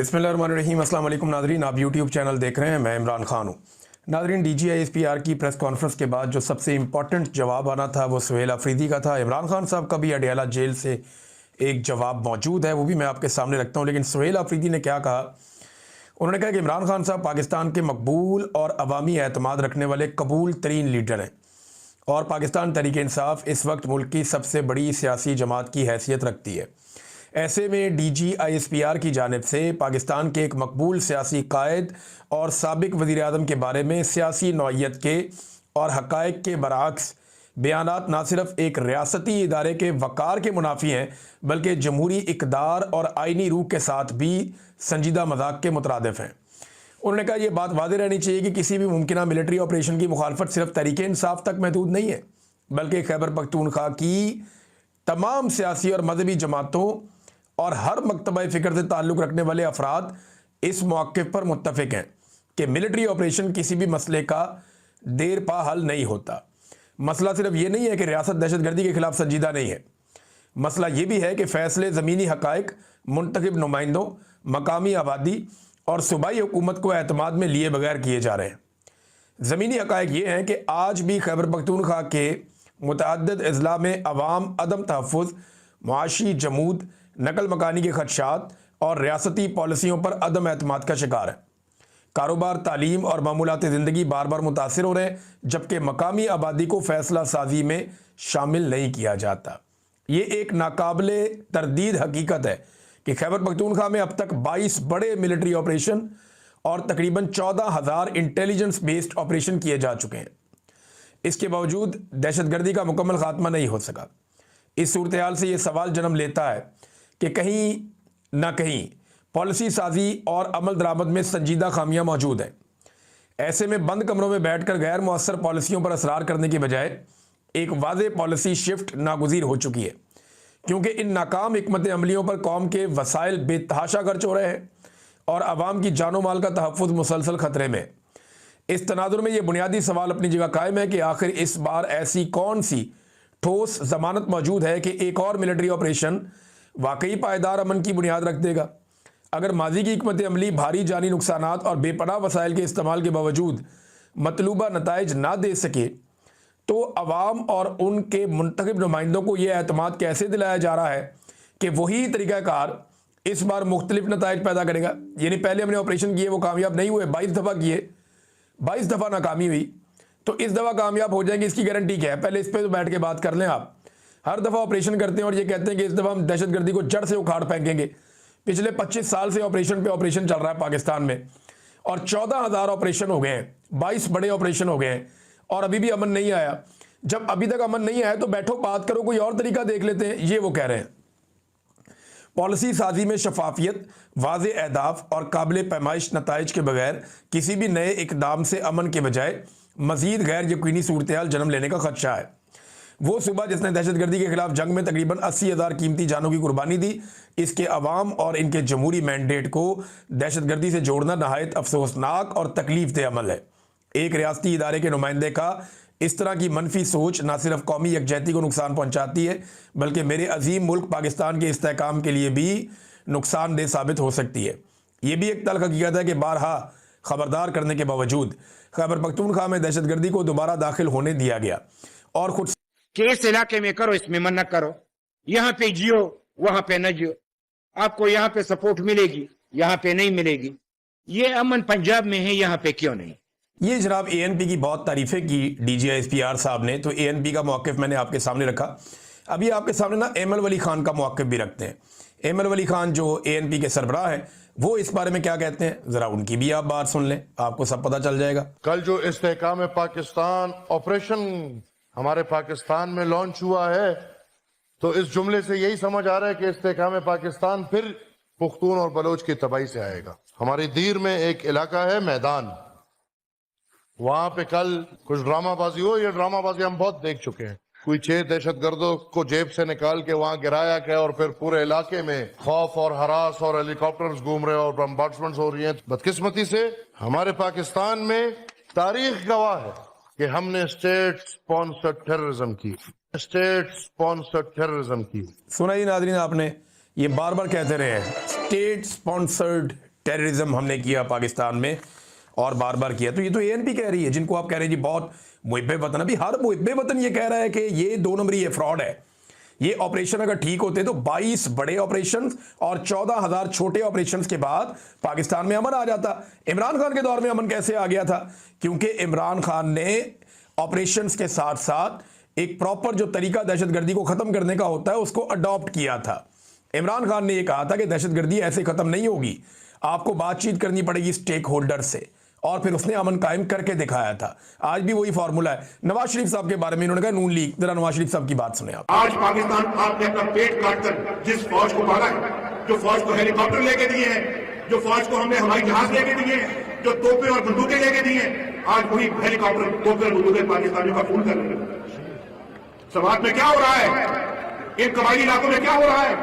बिस्मिल्लाहिर्रहमानिर्रहीम। अस्सलाम वालेकुम नाज़रीन, आप यूट्यूब चैनल देख रहे हैं, मैं इमरान खान हूँ। नाज़रीन, DGISPR की प्रेस कॉन्फ्रेंस के बाद जो सबसे इम्पॉर्टेंट जवाब आना था वो सुहेल अफरीदी का था। इमरान खान साहब का भी अडयाला जेल से एक जवाब मौजूद है, वो भी मैं आपके सामने रखता हूँ। लेकिन सुहेल अफरीदी ने क्या कहा, उन्होंने कहा कि इमरान खान साहब पाकिस्तान के मकबूल और अवामी एतमाद रखने वाले कबूल तरीन लीडर हैं और पाकिस्तान तहरीक इंसाफ इस वक्त मुल्क की सबसे बड़ी सियासी जमात की हैसियत रखती है। ऐसे में DGISPR की जानिब से पाकिस्तान के एक मकबूल सियासी कायद और साबिक वज़ीर आज़म के बारे में सियासी नौइयत के और हक़ाइक़ के बरअक्स बयानात न सिर्फ एक रियासती इदारे के वक़ार के मुनाफी हैं, बल्कि जमहूरी इक़दार और आइनी रूह के साथ भी संजीदा मजाक के मुतरादिफ हैं। उन्होंने कहा, यह बात वाज़ेह रहनी चाहिए कि किसी भी मुमकिन मिलिट्री ऑपरेशन की मुखालफत सिर्फ तहरीक इंसाफ तक महदूद नहीं है, बल्कि खैबर पख्तूनख्वा की तमाम सियासी और मजहबी जमातों और हर मकतबा फ़िक्र से ताल्लुक़ रखने वाले अफराद इस मौक़िफ़ पर मुत्तफ़िक़ हैं कि मिलिट्री ऑपरेशन किसी भी मसले का देर पा हल नहीं होता। मसला सिर्फ ये नहीं है कि रियासत दहशतगर्दी के ख़िलाफ़ संजीदा नहीं है, मसला ये भी है कि फ़ैसले ज़मीनी हक़ाइक़, मुंतखब नुमाइंदों, मकामी आबादी और सूबाई हुकूमत को एतमाद में लिए बगैर किए जा रहे हैं। ज़मीनी हक़ाइक़ ये हैं कि आज भी खैबर पख्तूनख्वा के मुतअद्दिद अज़ला में अवाम अदम तहफ़्फ़ुज़, मुआशी जमूद, नकल मकानी के खदशात और रियासती पॉलिसियों पर अदम एतमाद का शिकार है। कारोबार, तालीम और मामूलात ज़िंदगी बार बार मुतासिर हो रहे हैं, जबकि मकामी आबादी को फ़ैसला साजी में शामिल नहीं किया जाता। ये एक नाकाबिले तरदीद हकीकत है कि खैबर पख्तूनख्वा में अब तक 22 बड़े मिलिट्री ऑपरेशन और तकरीबन 14,000 इंटेलिजेंस बेस्ड ऑपरेशन किए जा चुके हैं। इसके बावजूद दहशतगर्दी का मुकम्मल खात्मा नहीं हो सका। इस सूरत हाल से ये सवाल जन्म लेता है कि कहीं ना कहीं पॉलिसी साजी और अमल दरामद में संजीदा खामियां मौजूद हैं। ऐसे में बंद कमरों में बैठकर गैर मुअस्सर पॉलिसियों पर असरार करने की बजाय एक वाज़ेह पॉलिसी शिफ्ट नागुज़ीर हो चुकी है, क्योंकि इन नाकाम हिकमत अमलियों पर कौम के वसाइल बेतहाशा खर्च हो रहे हैं और आवाम की जानो माल का तहफ़्फ़ुज़ मुसलसल ख़तरे में। इस तनाजुर में यह बुनियादी सवाल अपनी जगह कायम है कि आखिर इस बार ऐसी कौन सी ठोस ज़मानत मौजूद है कि एक और मिलिट्री ऑपरेशन वाकई पायदार अमन की बुनियाद रख देगा। अगर माजी की हिकमत अमली भारी जानी नुकसानात और बेपनाह वसाइल के इस्तेमाल के बावजूद मतलूबा नताइज ना दे सके, तो अवाम और उनके मुंतखब नुमाइंदों को यह एतमाद कैसे दिलाया जा रहा है कि वही तरीक़ाकार इस बार मुख्तलिफ नताइज पैदा करेगा। यानी पहले हमने ऑपरेशन किए, वो कामयाब नहीं हुए, 22 दफ़ा किए, 22 दफ़ा नाकामी हुई, तो इस दफ़ा कामयाब हो जाएंगे, इसकी गारंटी क्या है? पहले इस पर तो बैठ के बात कर लें। आप हर दफ़ा ऑपरेशन करते हैं और ये कहते हैं कि इस दफ़ा हम दहशतगर्दी को जड़ से उखाड़ फेंकेंगे। पिछले 25 साल से ऑपरेशन पे ऑपरेशन चल रहा है पाकिस्तान में और 14,000 ऑपरेशन हो गए हैं, 22 बड़े ऑपरेशन हो गए हैं और अभी भी अमन नहीं आया। जब अभी तक अमन नहीं आया तो बैठो, बात करो, कोई और तरीका देख लेते हैं, ये वो कह रहे हैं। पॉलिसी साजी में शफाफियत, वाज़ेह अहदाफ और काबिल पैमाइश नताइज के बगैर किसी भी नए इकदाम से अमन के बजाय मज़ीद गैर यकीनी सूरत हाल जन्म लेने का खदशा है। वो सुबह जिसने दहशतगर्दी के खिलाफ जंग में तकरीबन 80,000 कीमती जानों की कुर्बानी दी, इसके अवाम और इनके जमहूरी मैंडेट को दहशतगर्दी से जोड़ना नहायत अफसोसनाक और तकलीफ दे अमल है। एक रियासती इदारे के नुमाइंदे का इस तरह की मनफी सोच न सिर्फ कौमी यकजहती को नुकसान पहुँचाती है, बल्कि मेरे अजीम मुल्क पाकिस्तान के इस्तेहकाम के लिए भी नुकसानदेह साबित हो सकती है। ये भी एक तल्ख हकीकत है कि बारहा खबरदार करने के बावजूद खैबर पख्तूनख्वा में दहशतगर्दी को दोबारा दाखिल होने दिया गया और खुद कि इस इलाके में करो, इसमें मन न करो, यहाँ पे जियो वहां पे न जियो, आपको यहाँ पे सपोर्ट मिलेगी, यहाँ पे नहीं मिलेगी। ये अमन पंजाब में है, यहाँ पे क्यों नहीं? ये जनाब ANP की बहुत तारीफें की DGISPR साहब ने, तो ANP का मौक़िफ़ मैंने आपके सामने रखा। अभी आपके सामने ना एमल वली खान का मौक़िफ़ भी रखते हैं। एमल वली खान जो ANP के सरबराह हैं, वो इस बारे में क्या कहते हैं, ज़रा उनकी भी आप बात सुन लें, आपको सब पता चल जाएगा। कल जो इस्तेहकाम पाकिस्तान ऑपरेशन हमारे पाकिस्तान में लॉन्च हुआ है, तो इस जुमले से यही समझ आ रहा है कि इस्तेहकाम पाकिस्तान फिर पुख्तून और बलोच की तबाही से आएगा। हमारी दीर में एक इलाका है मैदान, वहां पे कल कुछ ड्रामाबाजी हो। ये ड्रामाबाजी हम बहुत देख चुके हैं। कोई 6 दहशतगर्दों को जेब से निकाल के वहां गिराया गया और फिर पूरे इलाके में खौफ और हरास और हेलीकॉप्टर्स घूम रहे हैं और बम्बार्डमेंट्स हो रही हैं। बदकिस्मती से हमारे पाकिस्तान में तारीख गवाह है कि हमने स्टेट स्पॉन्सर्ड टेररिज्म की। सुना ही नाज़रीन आपने, ये बार बार कहते रहे हैं, स्टेट स्पॉन्सर्ड टेररिज्म हमने किया पाकिस्तान में और बार बार किया। तो ये तो ANP कह रही है, जिनको आप कह रहे हैं जी बहुत मुहिब्बे वतन। अभी हर मुहिब्बे वतन ये कह रहा है कि ये 2 नंबरी, ये फ्रॉड है। ये ऑपरेशन अगर ठीक होते तो 22 बड़े ऑपरेशंस और 14,000 छोटे ऑपरेशंस के बाद पाकिस्तान में अमन आ जाता। इमरान खान के दौर में अमन कैसे आ गया था? क्योंकि इमरान खान ने ऑपरेशंस के साथ साथ एक प्रॉपर जो तरीका दहशतगर्दी को खत्म करने का होता है उसको अडॉप्ट किया था। इमरान खान ने यह कहा था कि दहशतगर्दी ऐसे खत्म नहीं होगी, आपको बातचीत करनी पड़ेगी स्टेक होल्डर से, और फिर उसने अमन कायम करके दिखाया था। आज भी वही फॉर्मूला है। नवाज शरीफ साहब के बारे में इन्होंने कहा नून लीग। जरा नवाज शरीफ साहब की बात सुने आप। आज पाकिस्तान आपने अपना पेट काटकर जिस फौज को पाला है, जो फौज को हेलीकॉप्टर लेके दिए हैं, जो फौज को हमने हवाई जहाज लेके दिए हैं, जो तोपें और बंदूकें लेके दिए हैं, आज वही हेलीकॉप्टर, तोपें और बंदूकें पाकिस्तानियों का खून कर रहे हैं। समाज में क्या हो रहा है? इन कबायली इलाकों में क्या हो रहा है?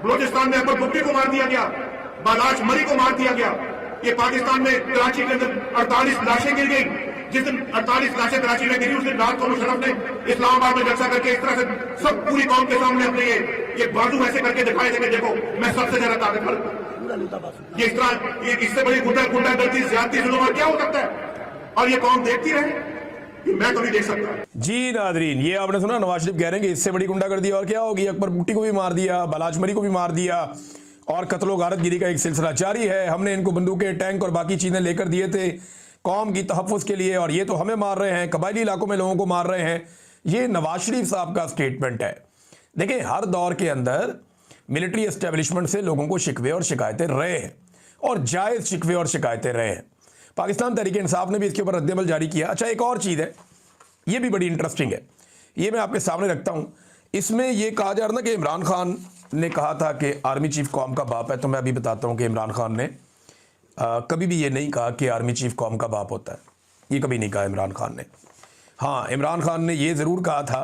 बलोचिस्तान में अकबर बुट्टी को मार दिया गया, बालाच मरी को मार दिया गया। ये पाकिस्तान में कराची के अंदर 48 लाशें गिर गई। जिस दिन 48 लाशें कराची में गिरी, उस दिन रात को मुशर्रफ ने इस्लामाबाद में जलसा करके इस तरह से सब पूरी कौम के सामने अपने ये बाजू ऐसे करके दिखाए थे कि देखो मैं सबसे ज्यादा ताकतवर हूं। ये इस तरह, ये इससे बड़ी गुंडागर्दी, ज्यादती, जुल्म और क्या हो सकता है? और ये कौम देखती रहे? मैं तो नहीं देख सकता। जी नादरीन, ये आपने सुना, नवाज शरीफ कह रहे हैं कि इससे बड़ी गुंडागर्दी और क्या होगी। अकबर बुट्टी को भी मार दिया, बलाच मरी को भी मार दिया, और कत्लो गारतगिरी का एक सिलसिला जारी है। हमने इनको बंदूकें, टैंक और बाकी चीजें लेकर दिए थे कौम की तहफ़्फ़ुज़ के लिए, और ये तो हमें मार रहे हैं, कबायली इलाकों में लोगों को मार रहे हैं। ये नवाज शरीफ साहब का स्टेटमेंट है। देखिए, हर दौर के अंदर मिलिट्री एस्टेब्लिशमेंट से लोगों को शिकवे और शिकायतें रहे हैं, और जायज़ शिकवे और शिकायतें रहे हैं। पाकिस्तान तहरीक इंसाफ ने भी इसके ऊपर रद्दअमल जारी किया। अच्छा, एक और चीज़ है, ये भी बड़ी इंटरेस्टिंग है, ये मैं आपके सामने रखता हूँ। इसमें यह कहा जा रहा था कि इमरान खान ने कहा था कि आर्मी चीफ कौम का बाप है। तो मैं अभी बताता हूँ कि इमरान खान ने कभी भी ये नहीं कहा कि आर्मी चीफ कौम का बाप होता है। ये कभी नहीं कहा इमरान खान ने। हाँ, इमरान खान ने ये ज़रूर कहा था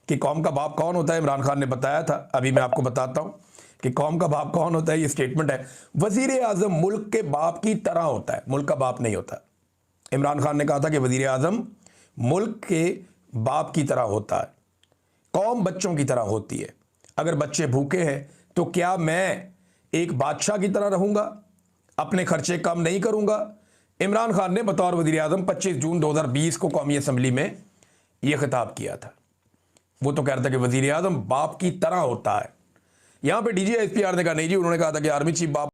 कि कौम का बाप कौन होता है। इमरान खान ने बताया था, अभी मैं आपको बताता हूँ कि कौम का बाप कौन होता है। ये स्टेटमेंट है, वज़ीर आज़म मुल्क के बाप की तरह होता है, मुल्क का बाप नहीं होता। इमरान खान ने कहा था कि वज़ीर आज़म मुल्क के बाप की तरह होता है, कौम बच्चों की तरह होती है। अगर बच्चे भूखे हैं तो क्या मैं एक बादशाह की तरह रहूंगा, अपने खर्चे कम नहीं करूंगा? इमरान खान ने बतौर वज़ीर आज़म 25 जून 2020 को कौमी असम्बली में यह खिताब किया था। वो तो कह रहा था कि वज़ीर आज़म बाप की तरह होता है। यहां पे DGI SPR ने कहा नहीं जी, उन्होंने कहा था कि आर्मी चीफ बाप